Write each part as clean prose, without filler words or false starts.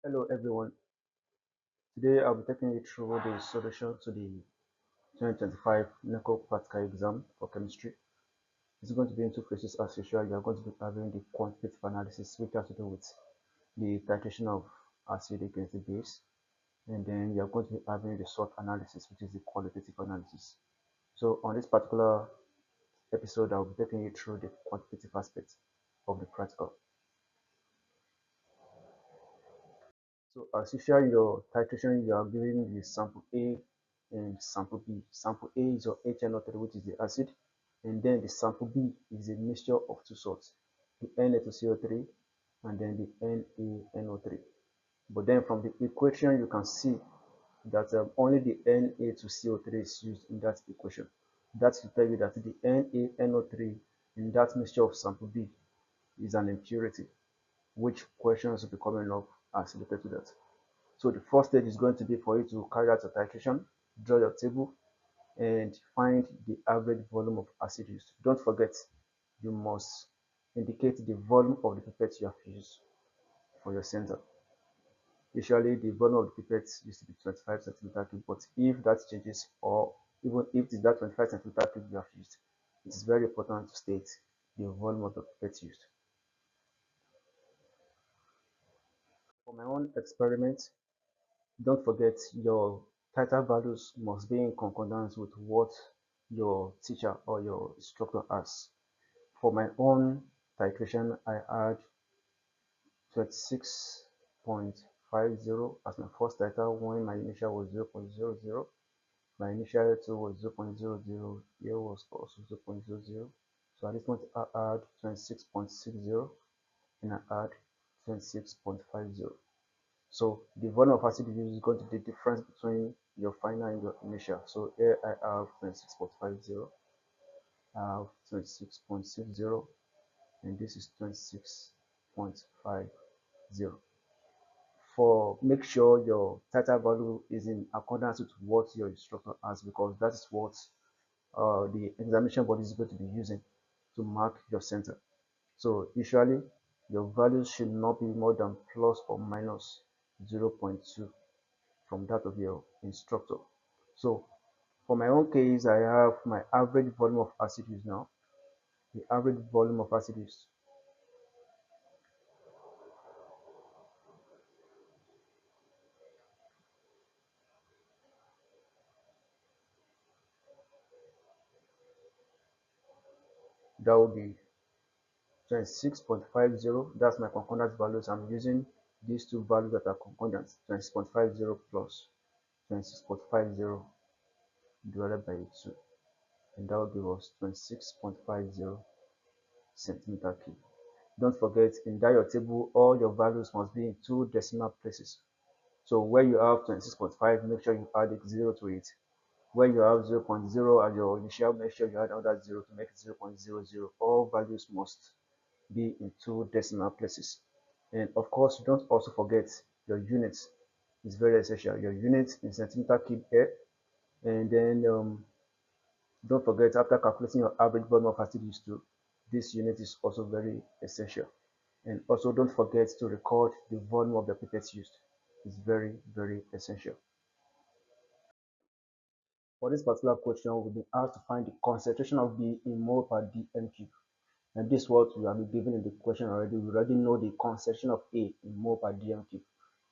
Hello everyone. Today I'll be taking you through the solution to the 2025 Neco practical exam for chemistry. It's going to be in two phases as usual. You are going to be having the quantitative analysis, which has to do with the titration of acid against the base, and then you are going to be having the SWOT analysis, which is the qualitative analysis. So on this particular episode, I'll be taking you through the quantitative aspect of the practical. So as usual, in your titration, you are given the sample A and sample B. Sample A is your HNO3, which is the acid, and then the sample B is a mixture of two salts, the Na2CO3 and then the NaNO3. But then from the equation, you can see that only the Na2CO3 is used in that equation. That's to tell you that the NaNO3 in that mixture of sample B is an impurity, which questions will be coming up as related to that. So the first stage is going to be for you to carry out a titration, draw your table, and find the average volume of acid used. Don't forget, you must indicate the volume of the pipette you have used for your center. Usually the volume of the pipette used to be 25 centimeter cube, but if that changes, or even if it is that 25 centimeter cube you have used, it is very important to state the volume of the pipette used. For my own experiment, don't forget your titer values must be in concordance with what your teacher or your instructor has. For my own titration, I had 26.50 as my first titer when my initial was 0.00. My initial 2 was 0.00, here was also 0.00. So at this point I add 26.60 and I add 26.50. So the volume of acid used is going to be the difference between your final and your initial. So here I have 26.50, I have 26.60, and this is 26.50. For make sure your theta value is in accordance with what your instructor has, because that is what the examination body is going to be using to mark your center. So usually your values should not be more than plus or minus 0.2 from that of your instructor. So for my own case, I have my average volume of acid use now. The average volume of acid use, that will be 26.50. That's my concordance values. I'm using these two values that are concordant, 26.50 plus 26.50 divided by 2. And that will give us 26.50 centimeter cube. Don't forget, in that your table, all your values must be in two decimal places. So where you have 26.5, make sure you add a 0 to it. Where you have 0.0 as your initial, make sure you add another 0 to make it 0.00. All values must be in two decimal places. And of course, don't also forget your units. It's very essential. Your unit in centimeter cube air. And then don't forget, after calculating your average volume of acid used to, this unit is also very essential. And also don't forget to record the volume of the pipettes used. It's very, very essential. For this particular question, we've been asked to find the concentration of B in mole per dm cube. And this is what we have been given in the question already. We already know the concentration of A in mole per dm cube.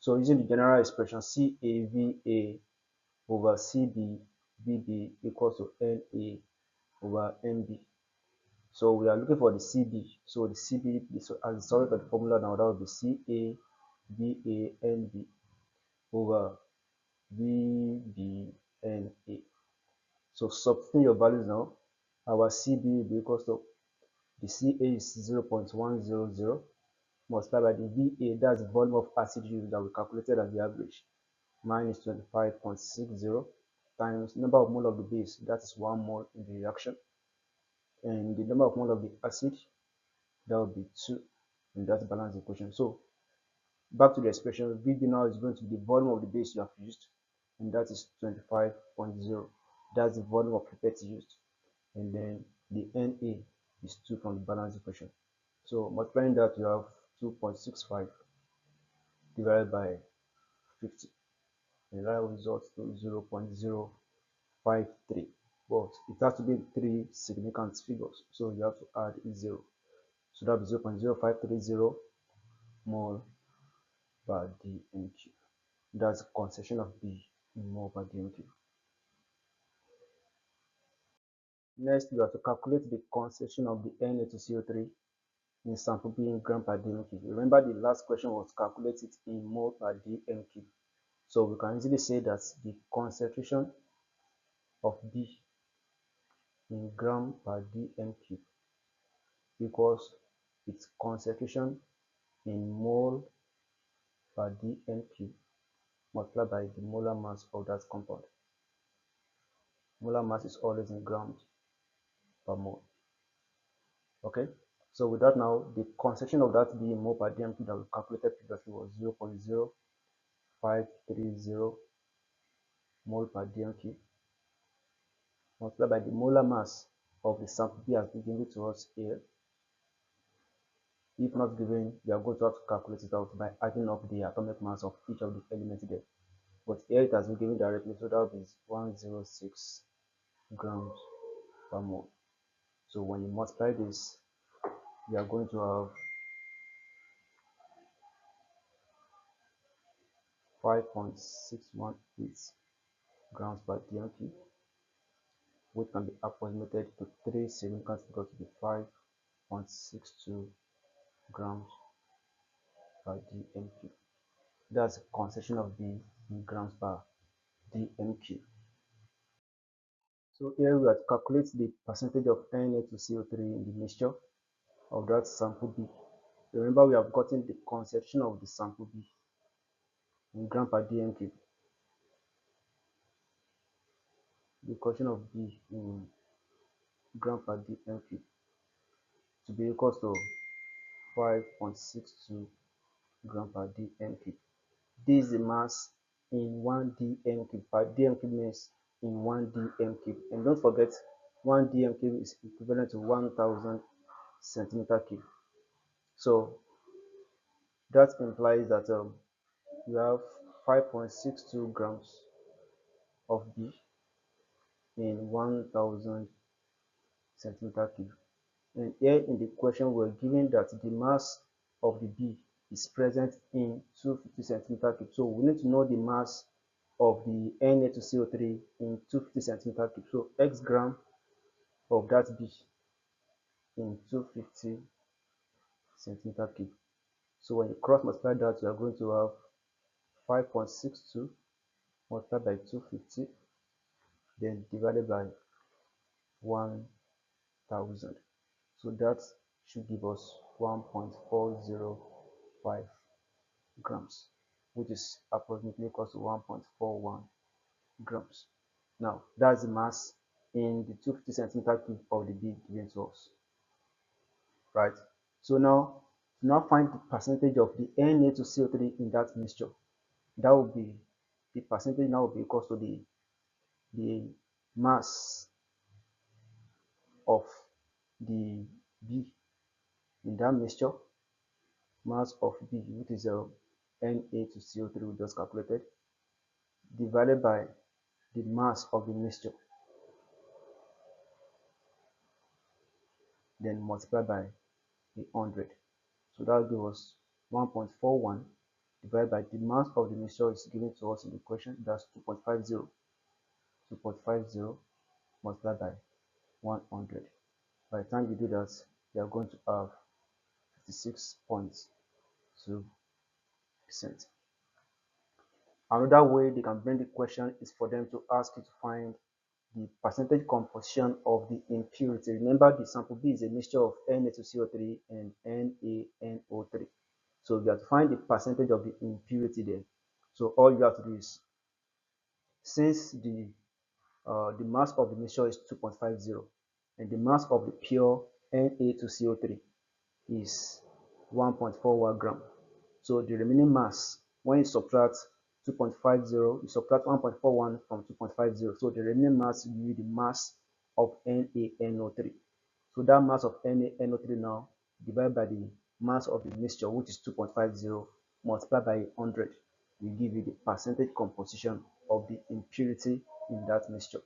So using the general expression CAVA over CB equals to NA over NB. So we are looking for the CB. So the CB, so as the solid of the formula now, that will be CAVANB over VBNA. So substituting your values now, our CB will be equals to the CA is 0.100 multiplied by the VA, that's the volume of acid used that we calculated as the average, minus 25.60 times number of mole of the base, that is 1 mole in the reaction, and the number of mole of the acid, that will be 2, and that's balance the equation. So back to the expression, VB now is going to be the volume of the base you have used, and that is 25.0. That's the volume of pipette used, and then the Na is 2 from the balance equation. So multiplying that, you have 2.65 divided by 50, and that results to 0.053. But it has to be 3 significant figures, so you have to add 0. So that will be 0.0530 mole per dm cube. That's the concentration of B in mole per dm cube. Next, we have to calculate the concentration of the Na2CO3 in sample B in gram per dm cube. Remember, the last question was calculate it in mole per dm cube. So we can easily say that the concentration of B in gram per dm cube equals its concentration in mole per dm cube multiplied by the molar mass of that compound. Molar mass is always in grams per mole. Okay, so with that now, the concentration of that B in mole per dm cube that we calculated previously was 0.0530 mole per dm cube multiplied by the molar mass of the sample B as given to us here. If not given, we are going to have to calculate it out by adding up the atomic mass of each of the elements there. But here it has been given directly, so that is 106 grams per mole. So when you multiply this, we are going to have 5.618 grams per dm cube, which can be approximated to 3 significant figures to be 5.62 grams per dm cube. That's the concentration of B in grams per dm cube. So here we have to calculate the percentage of Na2CO3 in the mixture of that sample B. Remember, we have gotten the concentration of the sample B in gram per dm cube. The concentration of B in gram per dm cube to be equal to 5.62 gram per dm cube. This is the mass in 1 dm cube. Per dm cube means in 1 dm cube. And don't forget, 1 dm cube is equivalent to 1000 centimeter cube. So that implies that you have 5.62 grams of B in 1000 centimeter cube. And here in the question, we're given that the mass of the B is present in 250 centimeter cube. So we need to know the mass of the Na2CO3 in 250 centimeter cube. So X gram of that B in 250 centimeter cube. So when you cross multiply that, you are going to have 5.62 multiplied by 250, then divided by 1000. So that should give us 1.405 grams, which is approximately equal to 1.41 grams. Now, that's the mass in the 250 centimeter cube of the B given to us, right? So now, to now find the percentage of the Na2CO3 in that mixture, that will be the percentage now will be equal to the mass of the B in that mixture, mass of B, which is Na2CO3 we just calculated, divided by the mass of the mixture, then multiplied by 100. So that will give us 1.41 divided by the mass of the mixture is given to us in the question, that's 2.50. 2.50 multiplied by 100. By the time you do that, you are going to have 56.2%. Another way they can bring the question is for them to ask you to find the percentage composition of the impurity. Remember, the sample B is a mixture of Na2CO3 and NaNO3. So you have to find the percentage of the impurity there. So all you have to do is, since the mass of the mixture is 2.50 and the mass of the pure Na2CO3 is 1.41 gram. So the remaining mass, when you subtract 2.50, you subtract 1.41 from 2.50. So the remaining mass will be the mass of NaNO3. So that mass of NaNO3 now divided by the mass of the mixture, which is 2.50, multiply by 100 will give you the percentage composition of the impurity in that mixture.